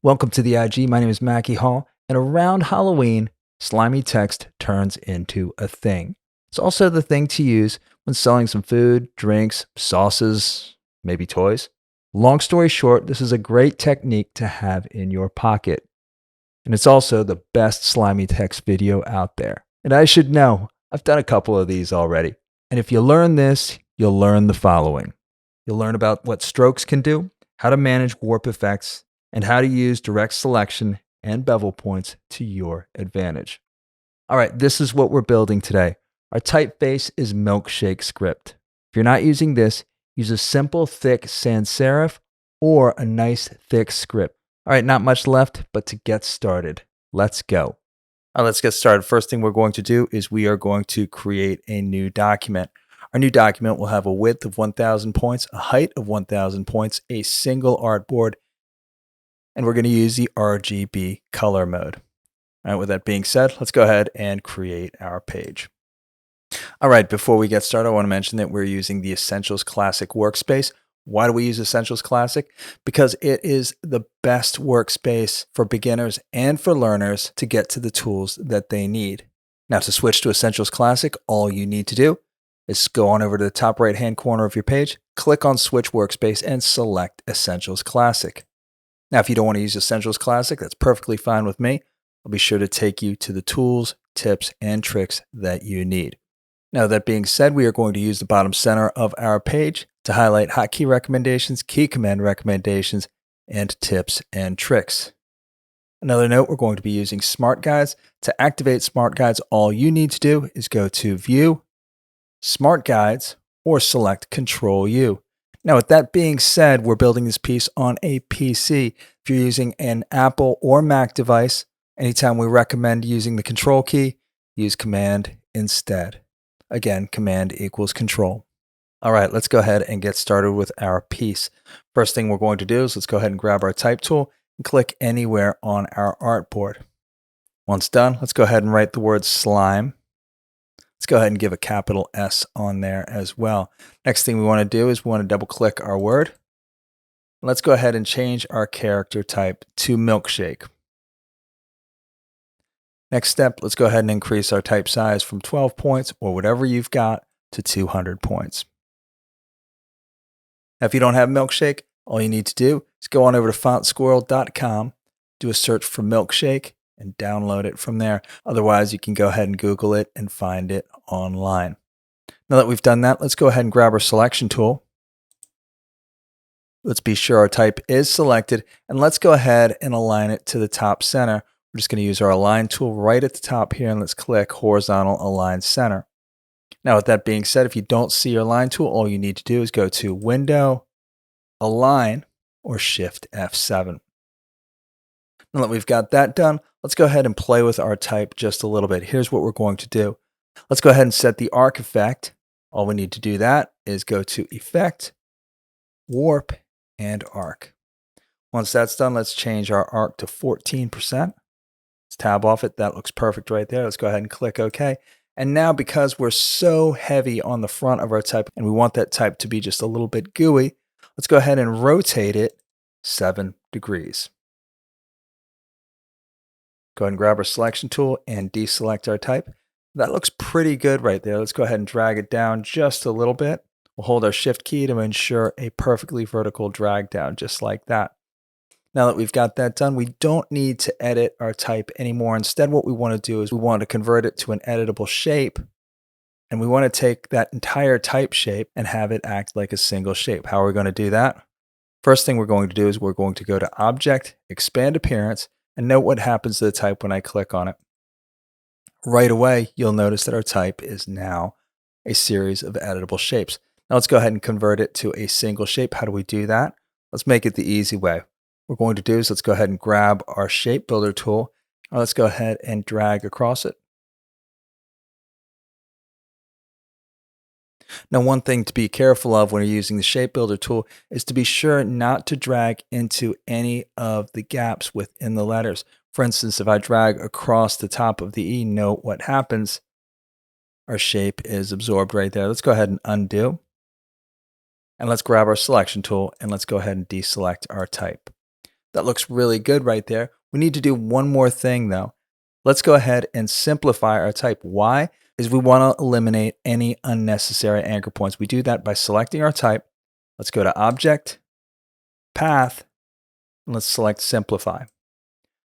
Welcome to the IG. My name is Macky Hall, and around Halloween, slimy text turns into a thing. It's also the thing to use when selling some food, drinks, sauces, maybe toys. Long story short, this is a great technique to have in your pocket. And it's also the best slimy text video out there. And I should know, I've done a couple of these already. And if you learn this, you'll learn the following. You'll learn about what strokes can do, how to manage warp effects, and how to use direct selection and bevel points to your advantage. All right, this is what we're building today. Our typeface is milkshake script. If you're not using this, use a simple thick sans serif or a nice thick script. All right, not much left, but to get started, let's go. All right, let's get started. First thing we're going to do is we are going to create a new document. Our new document will have a width of 1,000 points, a height of 1,000 points, a single artboard, and we're going to use the RGB color mode. All right, with that being said, let's go ahead and create our page. All right, before we get started, I want to mention that we're using the Essentials Classic workspace. Why do we use Essentials Classic? Because it is the best workspace for beginners and for learners to get to the tools that they need. Now, to switch to Essentials Classic, all you need to do is go on over to the top right-hand corner of your page, click on Switch Workspace, and select Essentials Classic. Now, if you don't want to use Essentials Classic, that's perfectly fine with me. I'll be sure to take you to the tools, tips, and tricks that you need. Now, that being said, we are going to use the bottom center of our page to highlight hotkey recommendations, key command recommendations, and tips and tricks. Another note, we're going to be using Smart Guides. To activate Smart Guides, all you need to do is go to View, Smart Guides, or select Control U. Now, with that being said, we're building this piece on a PC. If you're using an Apple or Mac device, anytime we recommend using the Control key, use Command instead. Again, Command equals Control. All right, let's go ahead and get started with our piece. First thing we're going to do is let's go ahead and grab our type tool and click anywhere on our artboard. Once done, let's go ahead and write the word slime. Let's go ahead and give a capital S on there as well. Next thing we want to do is we want to double click our word. Let's go ahead and change our character type to milkshake. Next step, let's go ahead and increase our type size from 12 points or whatever you've got to 200 points. Now, if you don't have milkshake, all you need to do is go on over to fontsquirrel.com, do a search for milkshake, and download it from there. Otherwise, you can go ahead and Google it and find it online. Now that we've done that, let's go ahead and grab our selection tool. Let's be sure our type is selected, and let's go ahead and align it to the top center. We're just going to use our align tool right at the top here, and let's click horizontal align center. Now, with that being said, if you don't see your align tool, all you need to do is go to Window, Align, or Shift F7. Now that we've got that done, let's go ahead and play with our type just a little bit. Here's what we're going to do. Let's go ahead and set the arc effect. All we need to do that is go to Effect, Warp, and Arc. Once that's done, let's change our arc to 14%. Let's tab off it. That looks perfect right there. Let's go ahead and click OK. And now, because we're so heavy on the front of our type and we want that type to be just a little bit gooey, let's go ahead and rotate it 7 degrees. Go ahead and grab our selection tool and deselect our type. That looks pretty good right there. Let's go ahead and drag it down just a little bit. We'll hold our shift key to ensure a perfectly vertical drag down, just like that. Now that we've got that done, we don't need to edit our type anymore. Instead, what we want to do is we want to convert it to an editable shape. And we want to take that entire type shape and have it act like a single shape. How are we going to do that? First thing we're going to do is we're going to go to Object, Expand Appearance, and note what happens to the type when I click on it. Right away, you'll notice that our type is now a series of editable shapes. Now let's go ahead and convert it to a single shape. How do we do that? Let's make it the easy way. What we're going to do is let's go ahead and grab our Shape Builder tool. Now let's go ahead and drag across it. Now, one thing to be careful of when you're using the Shape Builder tool is to be sure not to drag into any of the gaps within the letters. For instance, if I drag across the top of the E, note what happens. Our shape is absorbed right there. Let's go ahead and undo. And let's grab our selection tool and let's go ahead and deselect our type. That looks really good right there. We need to do one more thing though. Let's go ahead and simplify our type. Why? Is we want to eliminate any unnecessary anchor points. We do that by selecting our type. Let's go to Object, Path, and let's select Simplify.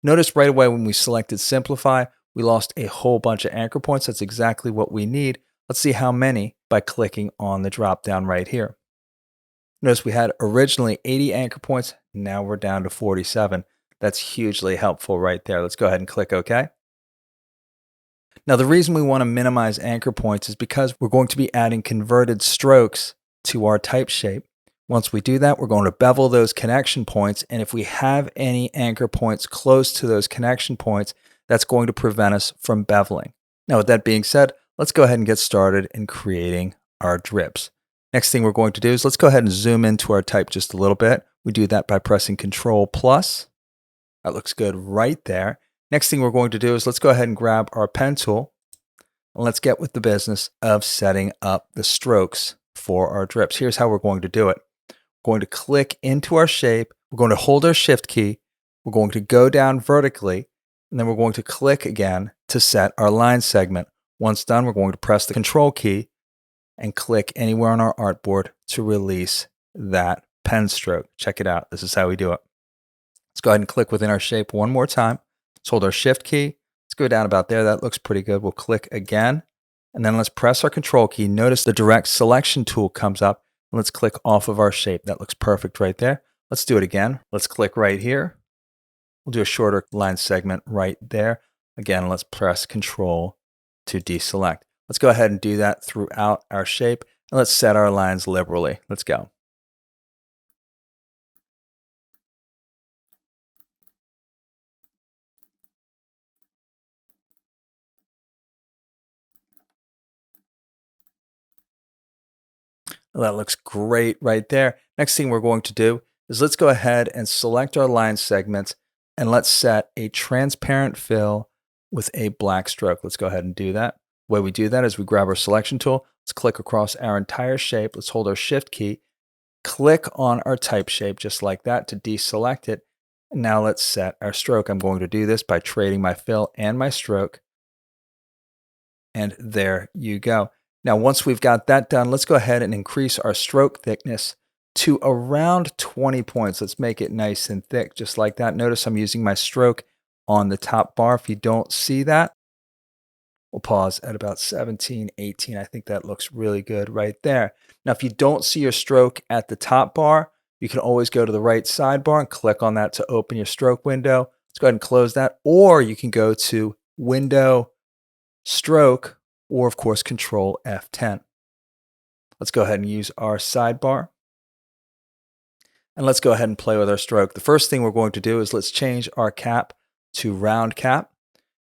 Notice right away when we selected Simplify, we lost a whole bunch of anchor points. That's exactly what we need. Let's see how many by clicking on the drop down right here. Notice we had originally 80 anchor points. Now we're down to 47. That's hugely helpful right there. Let's go ahead and click OK. Now the reason we want to minimize anchor points is because we're going to be adding converted strokes to our type shape. Once we do that, we're going to bevel those connection points. And if we have any anchor points close to those connection points, that's going to prevent us from beveling. Now, with that being said, let's go ahead and get started in creating our drips. Next thing we're going to do is let's go ahead and zoom into our type just a little bit. We do that by pressing Control+. That looks good right there. Next thing we're going to do is let's go ahead and grab our pen tool and let's get with the business of setting up the strokes for our drips. Here's how we're going to do it. We're going to click into our shape. We're going to hold our Shift key. We're going to go down vertically, and then we're going to click again to set our line segment. Once done, we're going to press the Control key and click anywhere on our artboard to release that pen stroke. Check it out. This is how we do it. Let's go ahead and click within our shape one more time. Let's hold our Shift key. Let's go down about there. That looks pretty good. We'll click again, and then let's press our Control key. Notice the direct selection tool comes up. Let's click off of our shape. That looks perfect right there. Let's do it again. Let's click right here. We'll do a shorter line segment right there. Again, let's press Control to deselect. Let's go ahead and do that throughout our shape. And let's set our lines liberally. Let's go. Well, that looks great right there. Next thing we're going to do is let's go ahead and select our line segments and let's set a transparent fill with a black stroke. Let's go ahead and do that. The way we do that is we grab our selection tool. Let's click across our entire shape. Let's hold our Shift key, click on our type shape just like that to deselect it. And now let's set our stroke. I'm going to do this by trading my fill and my stroke. And there you go. Now, once we've got that done, let's go ahead and increase our stroke thickness to around 20 points. Let's make it nice and thick, just like that. Notice I'm using my stroke on the top bar. If you don't see that, we'll pause at about 17, 18. I think that looks really good right there. Now, if you don't see your stroke at the top bar, you can always go to the right sidebar and click on that to open your stroke window. Let's go ahead and close that. Or you can go to Window, Stroke, or of course, Control F10. Let's go ahead and use our sidebar. And let's go ahead and play with our stroke. The first thing we're going to do is let's change our cap to round cap.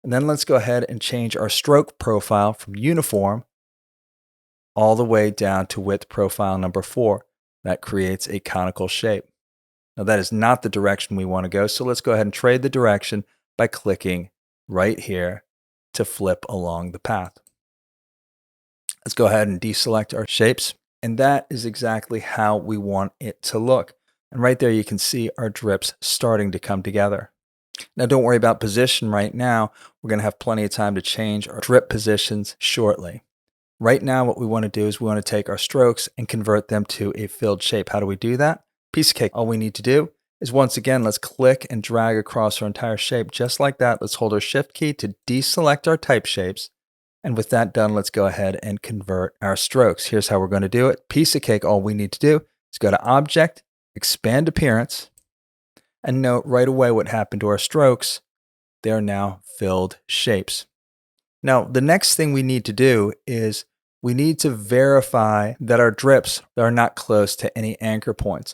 And then let's go ahead and change our stroke profile from uniform all the way down to width profile number 4. That creates a conical shape. Now that is not the direction we want to go. So let's go ahead and trade the direction by clicking right here to flip along the path. Let's go ahead and deselect our shapes. And that is exactly how we want it to look. And right there, you can see our drips starting to come together. Now, don't worry about position right now. We're going to have plenty of time to change our drip positions shortly. Right now, what we want to do is we want to take our strokes and convert them to a filled shape. How do we do that? Piece of cake. All we need to do is once again, let's click and drag across our entire shape just like that. Let's hold our Shift key to deselect our type shapes. And with that done, let's go ahead and convert our strokes. Here's how we're going to do it. Piece of cake. All we need to do is go to Object, Expand Appearance, and note right away what happened to our strokes. They are now filled shapes. Now, the next thing we need to do is we need to verify that our drips are not close to any anchor points.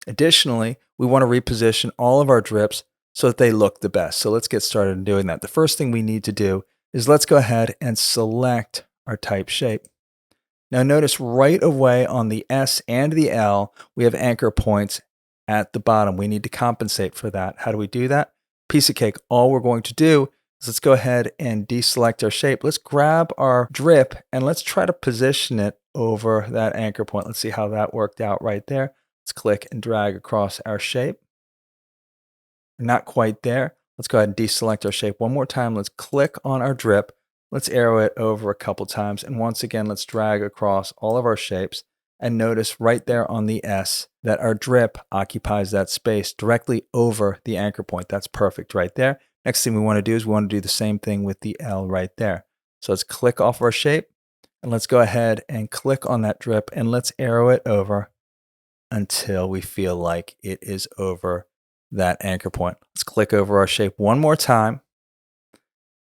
Additionally, we want to reposition all of our drips so that they look the best. So let's get started in doing that. The first thing we need to do is let's go ahead and select our type shape. Now notice right away on the S and the L, we have anchor points at the bottom. We need to compensate for that. How do we do that? Piece of cake. All we're going to do is let's go ahead and deselect our shape. Let's grab our drip and let's try to position it over that anchor point. Let's see how that worked out right there. Let's click and drag across our shape. We're not quite there. Let's go ahead and deselect our shape one more time. Let's click on our drip. Let's arrow it over a couple times. And once again, let's drag across all of our shapes. And notice right there on the S that our drip occupies that space directly over the anchor point. That's perfect right there. Next thing we want to do is we want to do the same thing with the L right there. So let's click off our shape and let's go ahead and click on that drip and let's arrow it over until we feel like it is over that anchor point. Let's click over our shape one more time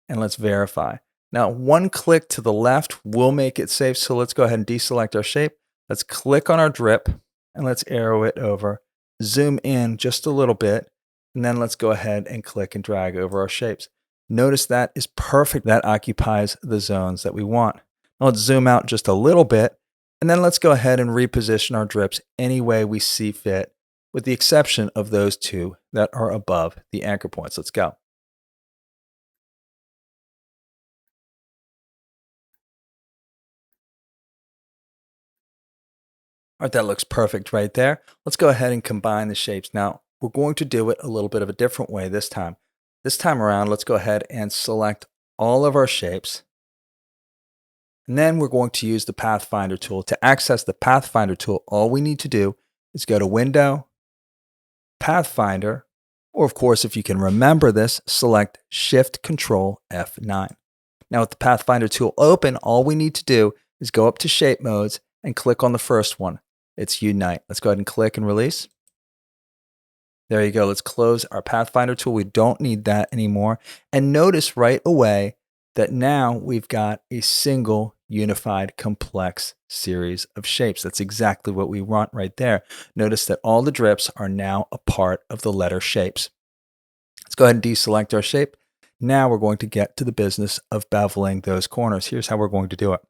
and let's verify. Now, one click to the left will make it safe. So let's go ahead and deselect our shape. Let's click on our drip and let's arrow it over. Zoom in just a little bit. And then let's go ahead and click and drag over our shapes. Notice that is perfect. That occupies the zones that we want. Now let's zoom out just a little bit. And then let's go ahead and reposition our drips any way we see fit, with the exception of those two that are above the anchor points. Let's go. All right, that looks perfect right there. Let's go ahead and combine the shapes. Now, we're going to do it a little bit of a different way this time. This time around, let's go ahead and select all of our shapes. And then we're going to use the Pathfinder tool. To access the Pathfinder tool, all we need to do is go to Window, Pathfinder, or of course, if you can remember this, select Shift-Control F9. Now with the Pathfinder tool open, all we need to do is go up to Shape Modes and click on the first one. It's Unite. Let's go ahead and click and release. There you go. Let's close our Pathfinder tool. We don't need that anymore. And notice right away that now we've got a single unified complex series of shapes. That's exactly what we want right there. Notice that all the drips are now a part of the letter shapes. Let's go ahead and deselect our shape. Now we're going to get to the business of beveling those corners. Here's how we're going to do it.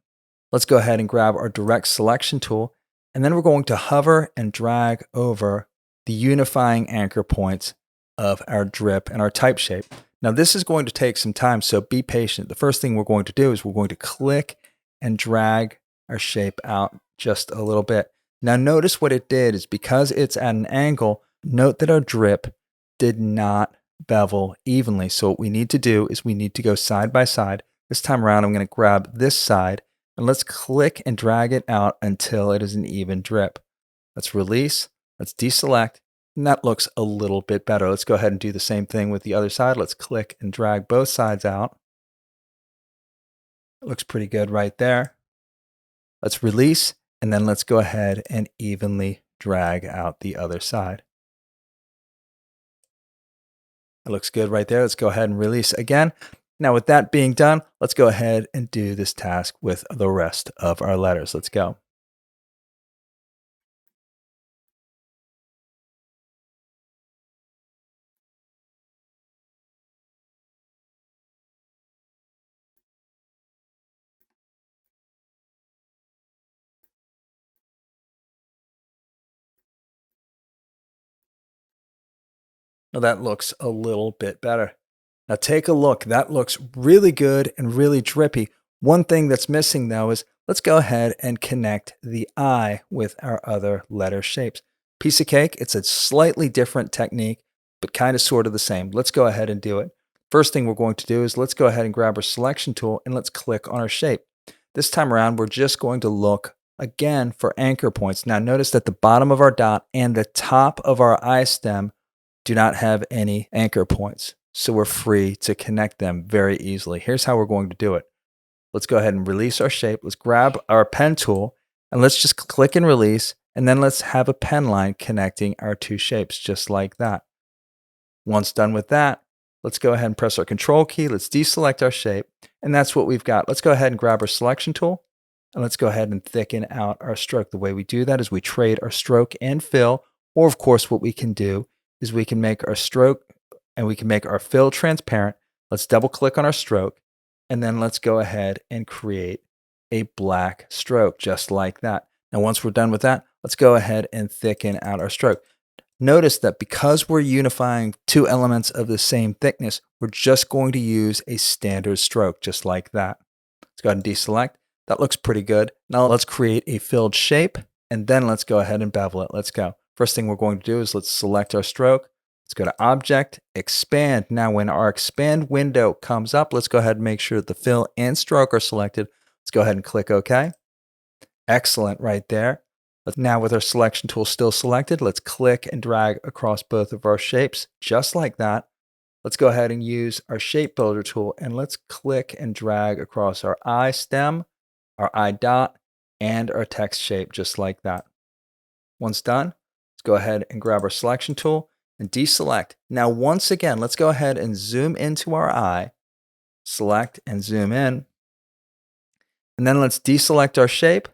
Let's go ahead and grab our direct selection tool, and then we're going to hover and drag over the unifying anchor points of our drip and our type shape. Now this is going to take some time, so be patient. The first thing we're going to do is we're going to click and drag our shape out just a little bit. Now notice what it did is because it's at an angle, note that our drip did not bevel evenly. So what we need to do is we need to go side by side. This time around, I'm going to grab this side and let's click and drag it out until it is an even drip. Let's release, let's deselect, and that looks a little bit better. Let's go ahead and do the same thing with the other side. Let's click and drag both sides out. It looks pretty good right there. Let's release, and then let's go ahead and evenly drag out the other side. It looks good right there. Let's go ahead and release again. Now with that being done, let's go ahead and do this task with the rest of our letters. Let's go. Now that looks a little bit better. Now take a look. That looks really good and really drippy. One thing that's missing though is let's go ahead and connect the I with our other letter shapes. Piece of cake, it's a slightly different technique, but kind of sort of the same. Let's go ahead and do it. First thing we're going to do is let's go ahead and grab our selection tool and let's click on our shape. This time around, we're just going to look again for anchor points. Now notice that the bottom of our dot and the top of our I stem do not have any anchor points. So we're free to connect them very easily. Here's how we're going to do it. Let's go ahead and release our shape. Let's grab our pen tool and let's just click and release. And then let's have a pen line connecting our two shapes just like that. Once done with that, let's go ahead and press our control key. Let's deselect our shape. And that's what we've got. Let's go ahead and grab our selection tool and let's go ahead and thicken out our stroke. The way we do that is we trade our stroke and fill, or of course what we can do is we can make our stroke and we can make our fill transparent. Let's double click on our stroke and then let's go ahead and create a black stroke just like that. Now once we're done with that, let's go ahead and thicken out our stroke. Notice that because we're unifying two elements of the same thickness, we're just going to use a standard stroke just like that. Let's go ahead and deselect. That looks pretty good. Now let's create a filled shape and then let's go ahead and bevel it. Let's go. First thing we're going to do is let's select our stroke. Let's go to Object, Expand. Now when our expand window comes up, let's go ahead and make sure the fill and stroke are selected. Let's go ahead and click OK. Excellent right there. But now with our selection tool still selected, let's click and drag across both of our shapes, just like that. Let's go ahead and use our shape builder tool and let's click and drag across our eye stem, our eye dot, and our text shape, just like that. Once done, let's go ahead and grab our selection tool and deselect. Now, once again, let's go ahead and zoom into our eye, select and zoom in, and then let's deselect our shape.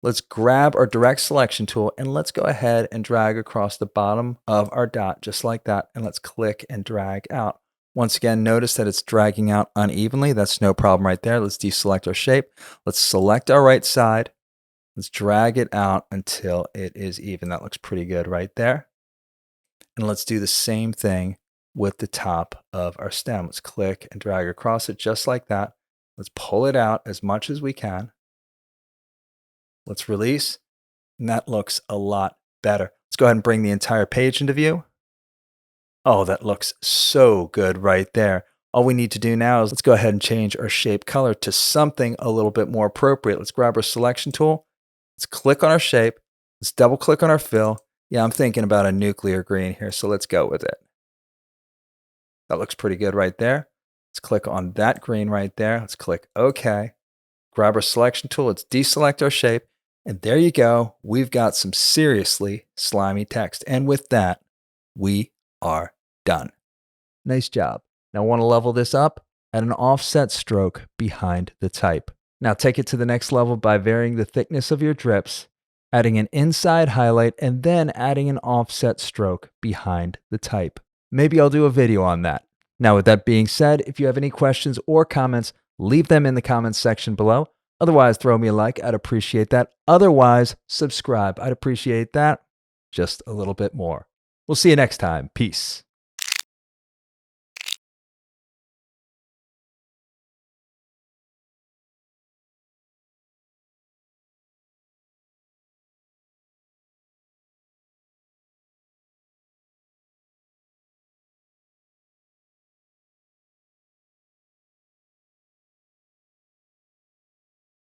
Let's grab our direct selection tool and let's go ahead and drag across the bottom of our dot, just like that, and let's click and drag out. Once again, notice that it's dragging out unevenly. That's no problem right there. Let's deselect our shape. Let's select our right side. Let's drag it out until it is even. That looks pretty good right there. And let's do the same thing with the top of our stem. Let's click and drag across it just like that. Let's pull it out as much as we can. Let's release, and that looks a lot better. Let's go ahead and bring the entire page into view. Oh, that looks so good right there. All we need to do now is let's go ahead and change our shape color to something a little bit more appropriate. Let's grab our selection tool. Let's click on our shape. Let's double click on our fill. Yeah, I'm thinking about a nuclear green here, so let's go with it. That looks pretty good right there. Let's click on that green right there. Let's click OK. Grab our selection tool. Let's deselect our shape. And there you go. We've got some seriously slimy text. And with that, we are done. Nice job. Now want to level this up? Add an offset stroke behind the type. Now take it to the next level by varying the thickness of your drips, adding an inside highlight, and then adding an offset stroke behind the type. Maybe I'll do a video on that. Now with that being said, if you have any questions or comments, leave them in the comments section below. Otherwise, throw me a like. I'd appreciate that. Otherwise, subscribe. I'd appreciate that just a little bit more. We'll see you next time. Peace.